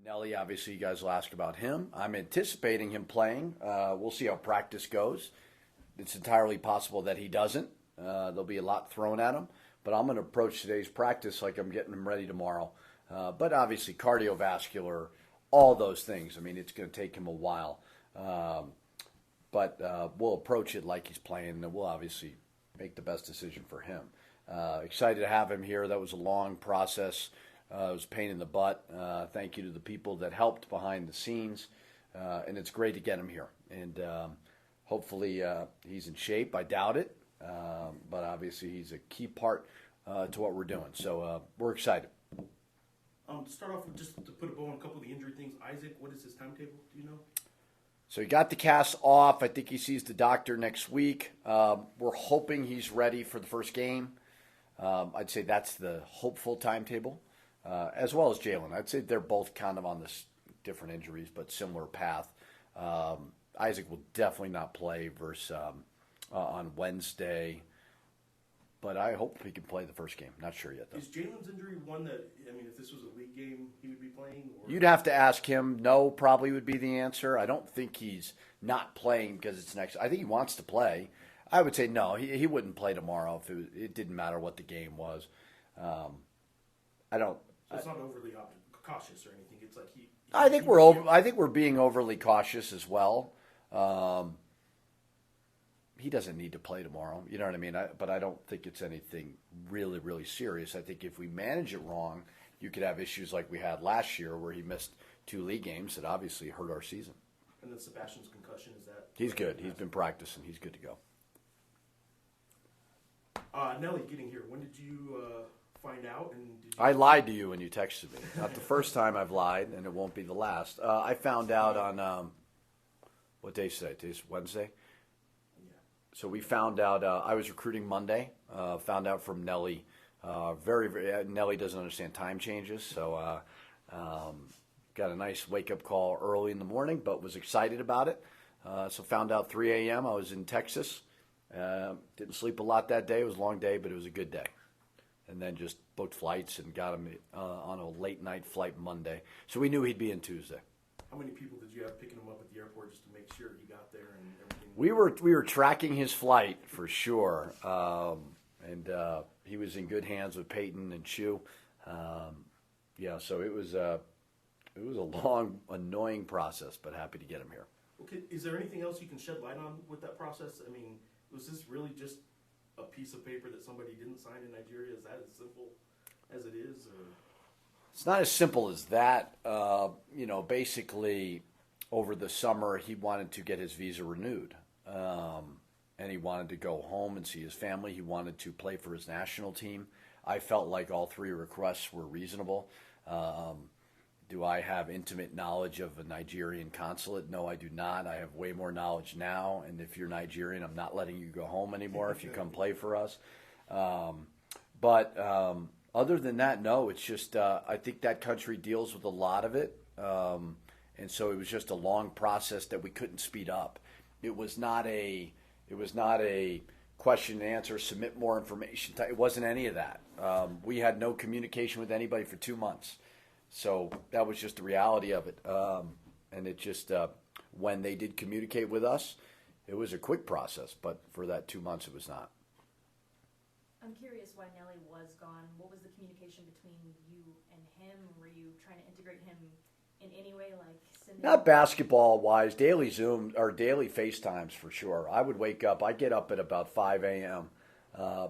Nelly, obviously, you guys will ask about him. I'm anticipating him playing. We'll see how practice goes. It's entirely possible that he doesn't. There'll be a lot thrown at him. But I'm going to approach today's practice like I'm getting him ready tomorrow. But obviously, cardiovascular, all those things. I mean, it's going to take him a while. But we'll approach it like he's playing, and we'll obviously make the best decision for him. Excited to have him here. That was a long process. It was a pain in the butt. Thank you to the people that helped behind the scenes. And it's great to get him here. And hopefully he's in shape. I doubt it. But obviously he's a key part to what we're doing. So we're excited. To start off with, just to put a bow on a couple of the injury things, Isaac, what is his timetable? Do you know? So he got the cast off. I think he sees the doctor next week. We're hoping he's ready for the first game. I'd say that's the hopeful timetable, as well as Jalen. I'd say they're both kind of on this different injuries, but similar path. Isaac will definitely not play versus on Wednesday, but I hope he can play the first game. Not sure yet, though. Is Jalen's injury one that, I mean, if this was a league game, he would be playing? Or? You'd have to ask him. No, probably would be the answer. I don't think he's not playing because it's next. I think he wants to play. I would say no. He wouldn't play tomorrow if it didn't matter what the game was. I don't. So it's not overly cautious or anything. It's like he. I think we're being overly cautious as well. He doesn't need to play tomorrow. You know what I mean? But I don't think it's anything really, really serious. I think if we manage it wrong, you could have issues like we had last year where he missed 2 league games that obviously hurt our season. And then Sebastian's concussion, is that? He's good. He's been practicing. He's good to go. Nelly, getting here. When did you find out? And did you... I lied to you when you texted me. Not the first time I've lied, and it won't be the last. I found out on, what day is today? Today's Wednesday? So we found out, I was recruiting Monday, found out from Nelly. Nelly doesn't understand time changes, so got a nice wake-up call early in the morning, but was excited about it. So found out 3 a.m. I was in Texas. Didn't sleep a lot that day. It was a long day, but it was a good day. And then just booked flights and got him on a late-night flight Monday. So we knew he'd be in Tuesday. How many people did you have picking him up at the airport just to make sure he got there and everything? We were tracking his flight for sure, and he was in good hands with Peyton and Chu. So it was a long, annoying process, but happy to get him here. Okay, is there anything else you can shed light on with that process? I mean, was this really just a piece of paper that somebody didn't sign in Nigeria? Is that as simple as it is, or? It's not as simple as that. Basically, over the summer, he wanted to get his visa renewed. And he wanted to go home and see his family. He wanted to play for his national team. I felt like all 3 requests were reasonable. Do I have intimate knowledge of a Nigerian consulate? No, I do not. I have way more knowledge now. And if you're Nigerian, I'm not letting you go home anymore if you come play for us. But other than that, no, it's just I think that country deals with a lot of it. And so it was just a long process that we couldn't speed up. It was not a question and answer, submit more information. It wasn't any of that. We had no communication with anybody for 2 months. So that was just the reality of it. And it just, when they did communicate with us, it was a quick process. But for that 2 months, it was not. I'm curious why Nelly was gone. What was the communication between you and him? Were you trying to integrate him in any way, like sending? Not basketball-wise, daily Zoom or daily FaceTimes for sure. I would wake up. I get up at about 5 a.m.,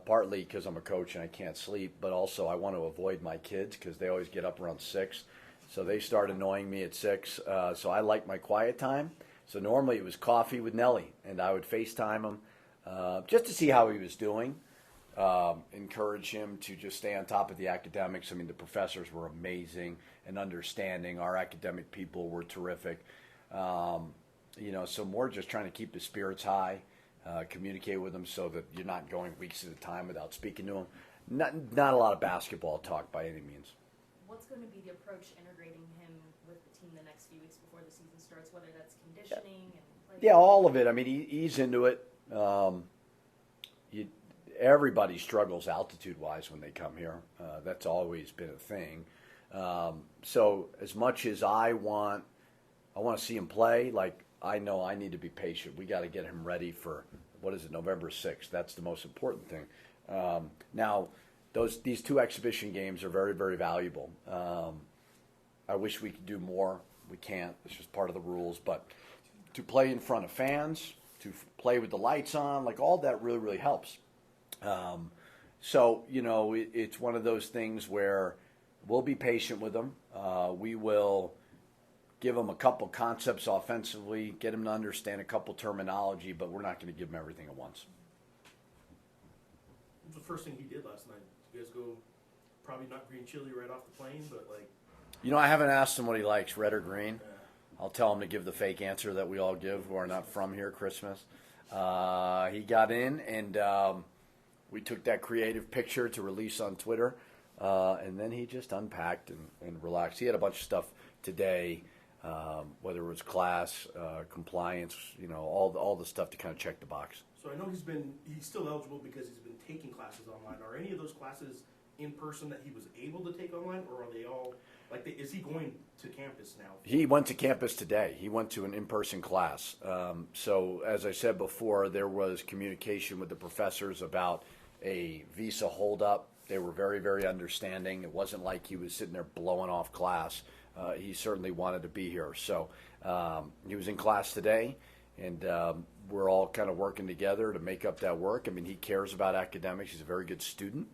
partly because I'm a coach and I can't sleep, but also I want to avoid my kids because they always get up around 6. So they start annoying me at 6. So I like my quiet time. So normally it was coffee with Nelly, and I would FaceTime him just to see how he was doing. Encourage him to just stay on top of the academics. I mean, the professors were amazing and understanding. Our academic people were terrific. So more just trying to keep the spirits high, communicate with them so that you're not going weeks at a time without speaking to them. Not a lot of basketball talk by any means. What's going to be the approach integrating him with the team the next few weeks before the season starts, whether that's conditioning and play? Yeah, all of it. I mean, he's into it. Everybody struggles altitude-wise when they come here. That's always been a thing. So as much as I want to see him play, like I know I need to be patient. We got to get him ready for, what is it, November 6th. That's the most important thing. Now, these 2 exhibition games are very, very valuable. I wish we could do more. We can't. It's just part of the rules. But to play in front of fans, to play with the lights on, like all that really, really helps. So, it's one of those things where we'll be patient with them. We will give them a couple concepts offensively, get them to understand a couple terminology, but we're not going to give them everything at once. What was the first thing he did last night? Did you guys go, probably not green chili right off the plane, but like... I haven't asked him what he likes, red or green. I'll tell him to give the fake answer that we all give who are not from here, Christmas. He got in, and we took that creative picture to release on Twitter, and then he just unpacked and relaxed. He had a bunch of stuff today, whether it was class, compliance, all the stuff to kind of check the box. So I know he's still eligible because he's been taking classes online. Are any of those classes in person that he was able to take online, or are they all, is he going to campus now? He went to campus today. He went to an in-person class. So as I said before, there was communication with the professors about a visa holdup. They were very, very understanding. It wasn't like he was sitting there blowing off class. He certainly wanted to be here. So he was in class today, and we're all kind of working together to make up that work. I mean, he cares about academics. He's a very good student.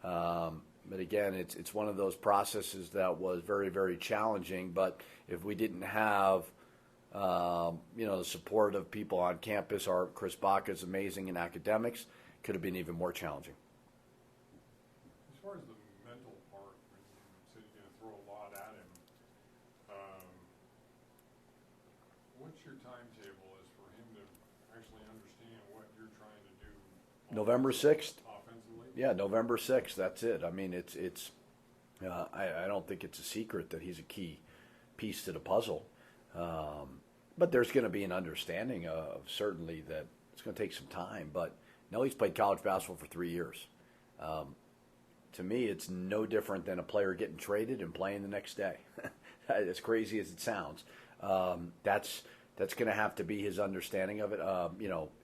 But again, it's one of those processes that was very, very challenging. But if we didn't have, the support of people on campus, Chris Baca is amazing in academics, could have been even more challenging. As far as the mental part, when you said you're going to throw a lot at him, what's your timetable as for him to actually understand what you're trying to do? November 6th. Offensively? Yeah, November 6th. That's it. I mean, I don't think it's a secret that he's a key piece to the puzzle. But there's going to be an understanding of certainly that it's going to take some time. But Nelly's played college basketball for 3 years. To me, it's no different than a player getting traded and playing the next day. As crazy as it sounds, that's going to have to be his understanding of it.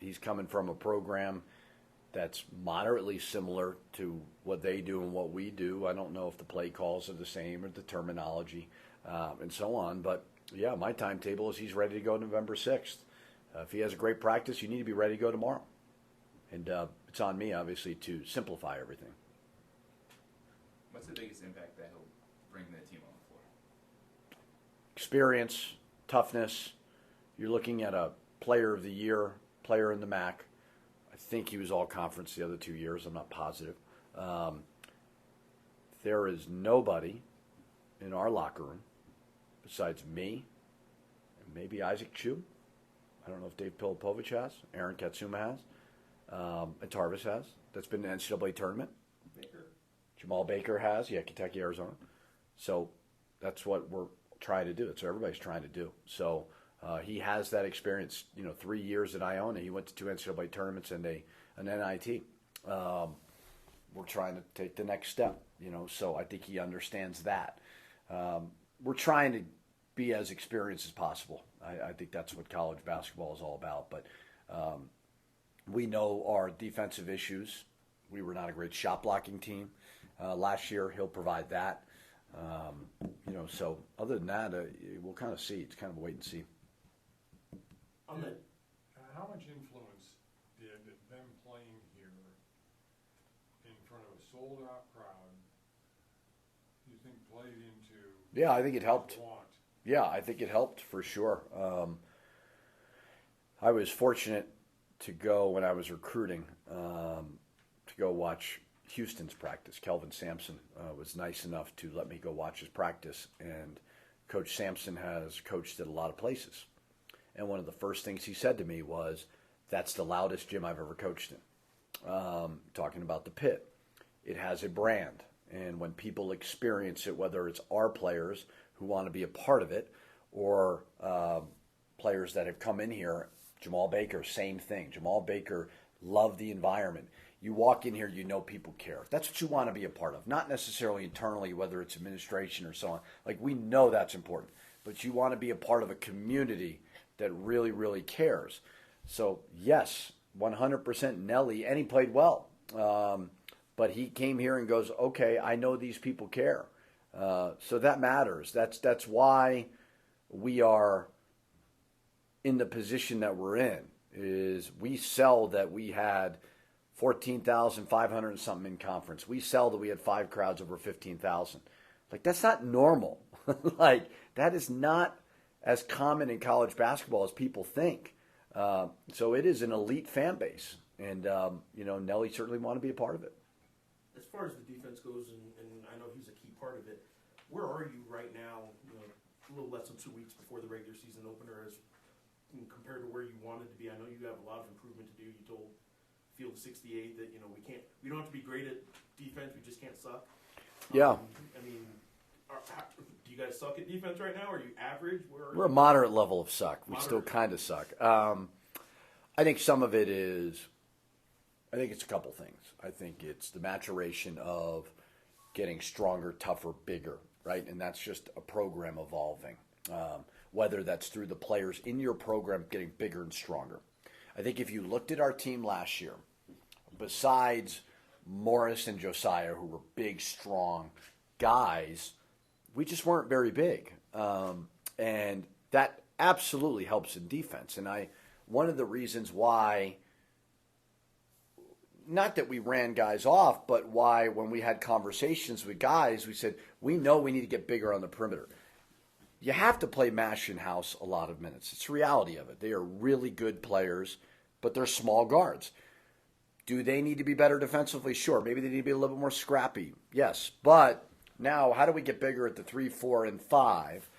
He's coming from a program that's moderately similar to what they do and what we do. I don't know if the play calls are the same or the terminology and so on. But, yeah, my timetable is he's ready to go November 6th. If he has a great practice, you need to be ready to go tomorrow. And it's on me, obviously, to simplify everything. What's the biggest impact that he'll bring to the team on the floor? Experience, toughness. You're looking at a player of the year, player in the MAC. I think he was all conference the other 2 years. I'm not positive. There is nobody in our locker room besides me and maybe Isaac Chu. I don't know if Dave Pilipovich has. Aaron Katsuma has. And Tarvis has. That's been in the NCAA tournament. Baker. Jamal Baker has. Yeah, Kentucky, Arizona. So that's what we're trying to do. That's what everybody's trying to do. So he has that experience. 3 years at Iona, he went to 2 NCAA tournaments and an NIT. We're trying to take the next step. So I think he understands that. We're trying to be as experienced as possible. I think that's what college basketball is all about. But we know our defensive issues. We were not a great shot blocking team last year. He'll provide that. So other than that, we'll kind of see. It's kind of a wait and see. How much influence did them playing here in front of a sold-out crowd, do you think played into? Yeah, I think it helped. Want? Yeah, I think it helped for sure. I was fortunate to go when I was recruiting to go watch Houston's practice. Kelvin Sampson was nice enough to let me go watch his practice, and Coach Sampson has coached at a lot of places. And one of the first things he said to me was, "That's the loudest gym I've ever coached in." Talking about the Pit. It has a brand, and when people experience it, whether it's our players who want to be a part of it or players that have come in here, Jamal Baker, same thing. Jamal Baker loved the environment. you walk in here, you know people care. That's what you want to be a part of. Not necessarily internally, whether it's administration or so on. Like, we know that's important. But you want to be a part of a community that really, really cares. So, yes, 100% Nelly, and he played well. But he came here and goes, okay, I know these people care. So that matters. That's why we are in the position that we're in, is we sell that we had 14,500 and something in conference. We sell that we had 5 crowds over 15,000. Like, that's not normal. Like, that is not as common in college basketball as people think. So it is an elite fan base. And, Nelly certainly want to be a part of it. As far as the defense goes, and I know he's a key part of it, where are you right now, a little less than 2 weeks before the regular season opener, as compared to where you wanted to be? I know you have a lot of improvement to do. You told Field 68 that, we don't have to be great at defense, we just can't suck. Yeah. Do you guys suck at defense right now? Are you average? We're a moderate level of suck. We still Moderate. kind of suck. I think some of it is, I think it's a couple things. I think it's the maturation of getting stronger, tougher, bigger, right? And that's just a program evolving, whether that's through the players in your program getting bigger and stronger. I think if you looked at our team last year, besides Morris and Josiah, who were big, strong guys, we just weren't very big. And that absolutely helps in defense. And one of the reasons why, not that we ran guys off, but why when we had conversations with guys, we said, we know we need to get bigger on the perimeter. You have to play Mash and House a lot of minutes. It's the reality of it. They are really good players, but they're small guards. Do they need to be better defensively? Sure. Maybe they need to be a little bit more scrappy. Yes. But now, how do we get bigger at the 3, 4, and 5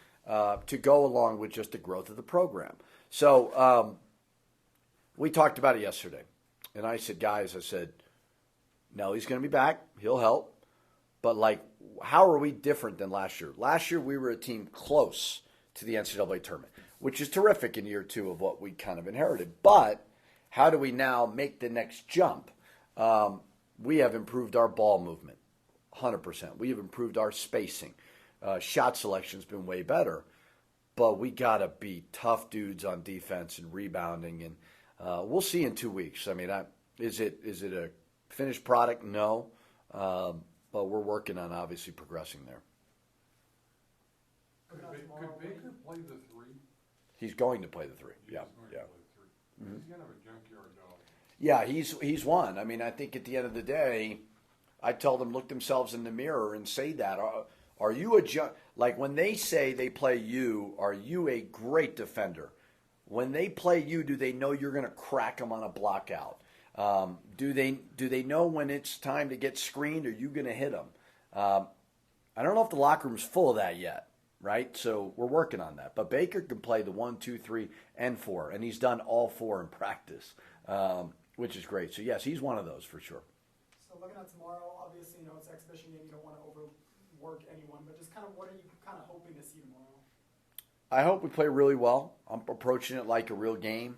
to go along with just the growth of the program? So we talked about it yesterday. And I said, guys, Nelly's going to be back. He'll help. But, how are we different than last year? Last year, we were a team close to the NCAA tournament, which is terrific in year 2 of what we kind of inherited. But how do we now make the next jump? We have improved our ball movement, 100%. We have improved our spacing. Shot selection's been way better. But we got to be tough dudes on defense and rebounding. And we'll see in 2 weeks. Is it a finished product? No. But we're working on obviously progressing there. Could Baker play the 3? He's going to play the 3. He's Yeah. going to play the 3. Mm-hmm. He's kind of a junkyard dog. Yeah, he's one. I think at the end of the day, I tell them look themselves in the mirror and say that. Are you when they say they play you, are you a great defender? When they play you, do they know you're going to crack them on a block out? Do they know when it's time to get screened? Are you going to hit them? I don't know if the locker room's full of that yet, right? So we're working on that. But Baker can play the 1, 2, 3, and 4, and he's done all 4 in practice, which is great. So yes, he's one of those for sure. So looking at tomorrow, obviously, it's an exhibition game. You don't want to overwork anyone, but just kind of what are you kind of hoping to see tomorrow? I hope we play really well. I'm approaching it like a real game.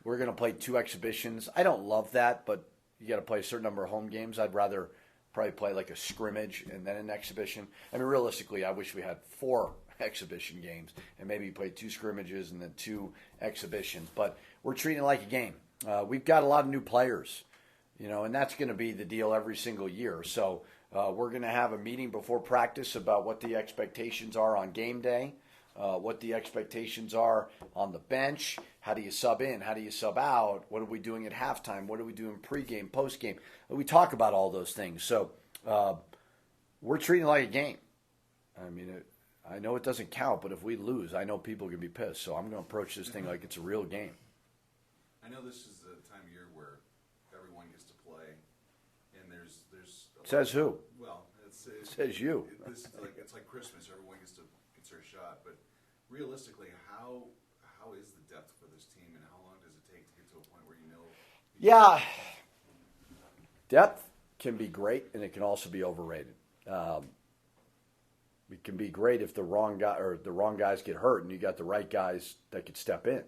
We're going to play 2 exhibitions. I don't love that, but you got to play a certain number of home games. I'd rather probably play like a scrimmage and then an exhibition. Realistically, I wish we had 4 exhibition games and maybe play 2 scrimmages and then 2 exhibitions. But we're treating it like a game. We've got a lot of new players, and that's going to be the deal every single year. So we're going to have a meeting before practice about what the expectations are on game day. What the expectations are on the bench. How do you sub in? How do you sub out? What are we doing at halftime? What are we doing pregame, postgame? We talk about all those things. So we're treating it like a game. I know it doesn't count, but if we lose, I know people can be pissed. So I'm going to approach this thing like it's a real game. I know this is the time of year where everyone gets to play, and there's Says who? Well, it says you. It's like Christmas. Everyone gets their shot, but realistically, how is the depth for this team, and how long does it take to get to a point where you know? Yeah, depth can be great, and it can also be overrated. It can be great if the wrong guys get hurt, and you got the right guys that could step in.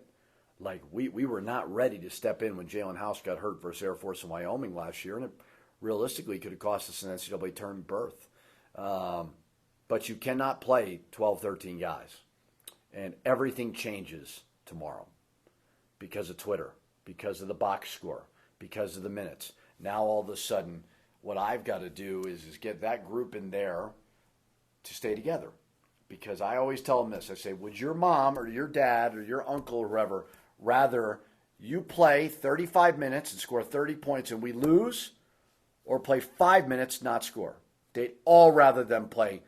Like, we were not ready to step in when Jalen House got hurt versus Air Force in Wyoming last year, and it realistically could have cost us an NCAA tournament berth. But you cannot play 12, 13 guys. And everything changes tomorrow because of Twitter, because of the box score, because of the minutes. Now all of a sudden, what I've got to do is get that group in there to stay together. Because I always tell them this. I say, would your mom or your dad or your uncle or whoever rather you play 35 minutes and score 30 points and we lose, or play 5 minutes, not score? They'd all rather them play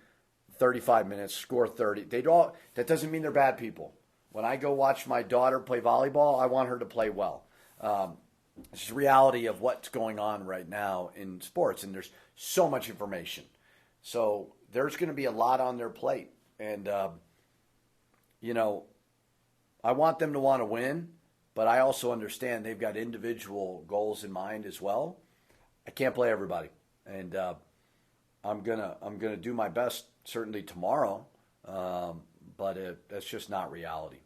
35 minutes, score 30. That doesn't mean they're bad people. When I go watch my daughter play volleyball, I want her to play well. It's just the reality of what's going on right now in sports, and there's so much information. So there's going to be a lot on their plate. And, I want them to want to win, but I also understand they've got individual goals in mind as well. I can't play everybody. And I'm gonna do my best certainly tomorrow, but that's just not reality.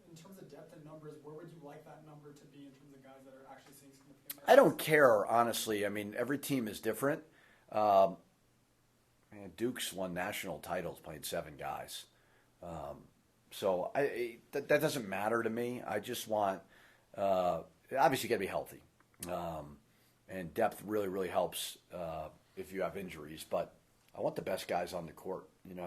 In terms of depth and numbers, where would you like that number to be in terms of guys that are actually seeing significant minutes? I don't care, honestly. I mean, every team is different. Duke's won national titles playing 7 guys. So that doesn't matter to me. I just want, obviously, you got to be healthy. And depth really, really helps if you have injuries. But I want the best guys on the court, and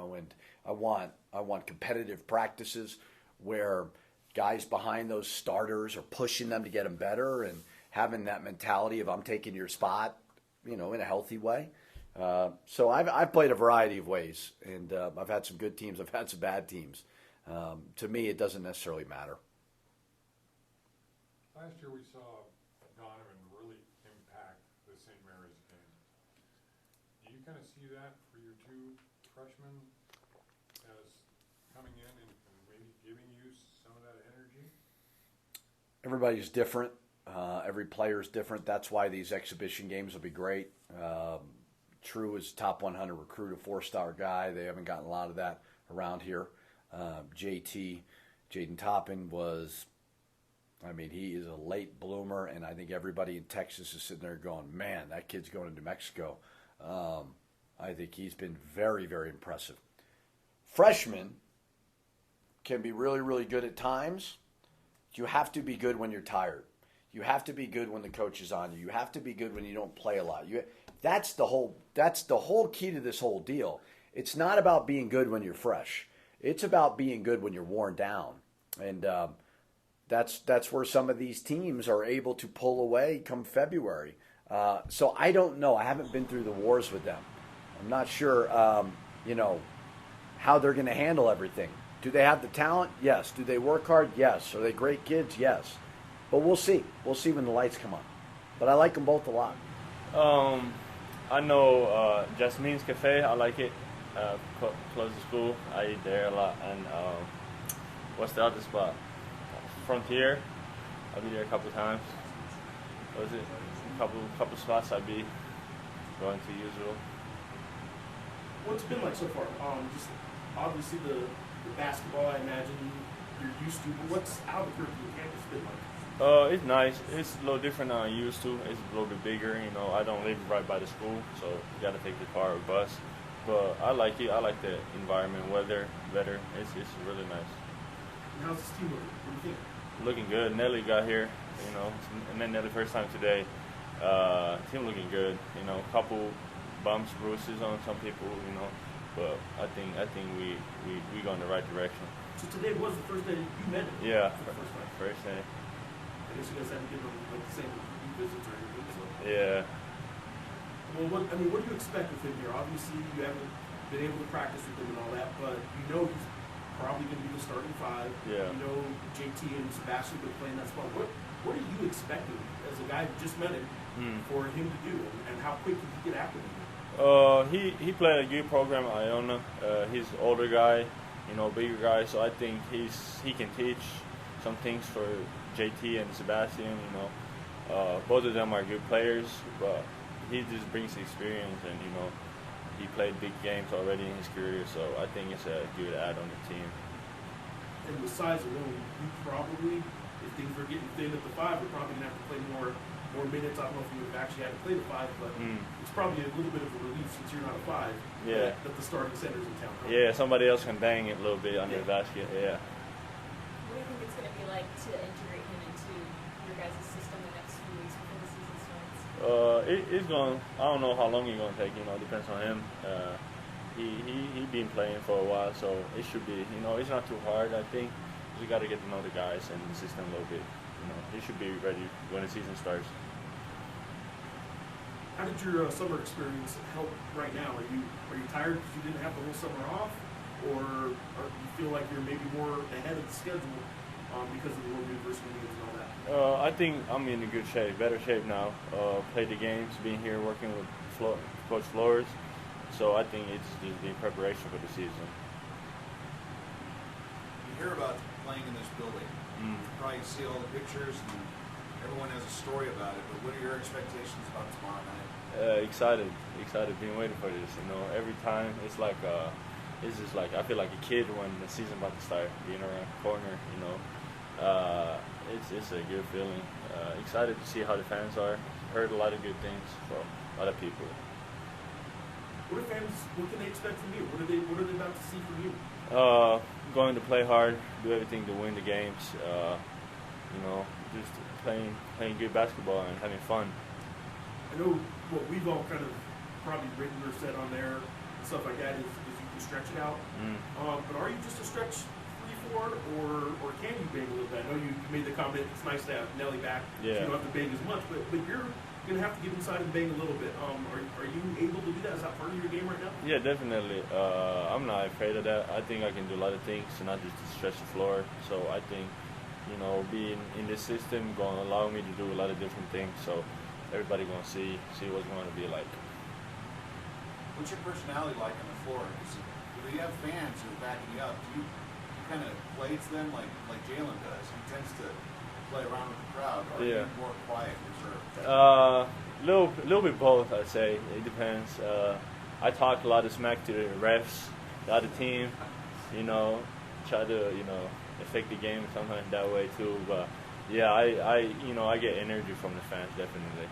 I want competitive practices where guys behind those starters are pushing them to get them better and having that mentality of I'm taking your spot, in a healthy way. So I've played a variety of ways, and I've had some good teams. I've had some bad teams. To me, it doesn't necessarily matter. Last year we saw Donovan really impact the St. Mary's game. Do you kind of see that for your 2 freshmen as coming in and maybe giving you some of that energy? Everybody's different. Every player is different. That's why these exhibition games will be great. True is top 100 recruit, a 4-star guy. They haven't gotten a lot of that around here. Jaden Toppin he is a late bloomer, and I think everybody in Texas is sitting there going, man, that kid's going to New Mexico. I think he's been very, very impressive. Freshmen can be really, really good at times. You have to be good when you're tired. You have to be good when the coach is on you. You have to be good when you don't play a lot. That's the whole key to this whole deal. It's not about being good when you're fresh. It's about being good when you're worn down. And that's where some of these teams are able to pull away come February. So I don't know. I haven't been through the wars with them. I'm not sure, how they're going to handle everything. Do they have the talent? Yes. Do they work hard? Yes. Are they great kids? Yes. But we'll see. We'll see when the lights come on. But I like them both a lot. I know Jasmine's Cafe. I like it. Close to school. I eat there a lot. And what's the other spot? Frontier. I'll be there a couple times. What was it? A couple spots I'd be going to usual. What's it been like so far? Just obviously the basketball, I imagine you're used to. But what's Albuquerque campus been like? It's nice. It's a little different than I'm used to. It's a little bit bigger. I don't live right by the school, so you got to take the car or bus. But I like it. I like the environment, weather better. It's really nice. And how's this team looking? What do you think? Looking good. Nelly got here, and then Nelly first time today. Team looking good. Couple bumps, bruises on some people, but I think we go in the right direction. So today was the first day you met him? Yeah, for the first time. First day. I guess you guys haven't given him the same visits or anything. So. Yeah. Well, what do you expect with him here? Obviously, you haven't been able to practice with him and all that, but he's probably going to be the starting 5. Yeah. JT and Sebastian have been playing that spot. What are you expecting as a guy who just met him for him to do, and how quick can he get after him? He played a good program at Iona. He's an older guy, bigger guy, so I think he can teach some things for JT and Sebastian. Both of them are good players, but he just brings experience, and he played big games already in his career, so I think it's a good add on the team. And with size alone, you probably if things were getting thin at the 5, we're probably gonna have to play more minutes. I don't know if we would have actually had to play the 5, but it's probably a little bit of a relief since you're not a 5. Yeah. That the starting center's in town. Right? Yeah, somebody else can bang it a little bit under the basket. Yeah. What do you think it's going to be like to integrate him into your guys' system the next few weeks before the season starts? It's going. I don't know how long it's going to take. You know, it depends on him. He been playing for a while, so it should be. You know, it's not too hard. I think we got to get to know the guys and the system a little bit. You know, he should be ready when the season starts. How did your summer experience help right now? Are you tired because you didn't have the whole summer off, or you feel like you're maybe more ahead of the schedule because of the World University games and all that? I think I'm in a good shape, better shape now. Played the games, being here working with Coach Flores, so I think it's just the preparation for the season. You hear about playing in this building. You probably see all the pictures, and everyone has a story about it. But what are your expectations about tomorrow night? Excited, been waiting for this. You know, every time it's like it's just like I feel like a kid when the season about to start, being around the corner. You know, it's a good feeling. Excited to see how the fans are. Heard a lot of good things from a lot of people. What can they expect from you? What are they about to see from you? Going to play hard, do everything to win the games. You know, just playing good basketball and having fun. I know what we've all kind of probably written or said on there and stuff like that is you can stretch it out. But are you just a stretch 3-4, or can you bang a little bit? I know you made the comment it's nice to have Nelly back. Yeah. So you don't have to bang as much, but you're going to have to get inside and bang a little bit. Are you able to do that? Is that part of your game right now? Yeah, definitely. I'm not afraid of that. I think I can do a lot of things, not just to stretch the floor. So I think, you know, being in this system going to allow me to do a lot of different things. So everybody going to see what's going to be like. What's your personality like on the floor? Because you have fans who are backing you up. Do you kind of play to them like Jalen does? He tends to play around with the crowd. Or are you more quiet, reserved? Little bit both, I'd say. It depends. I talk a lot of smack to the refs, the other team. You know, try to affect the game sometimes that way too. But yeah, I get energy from the fans definitely.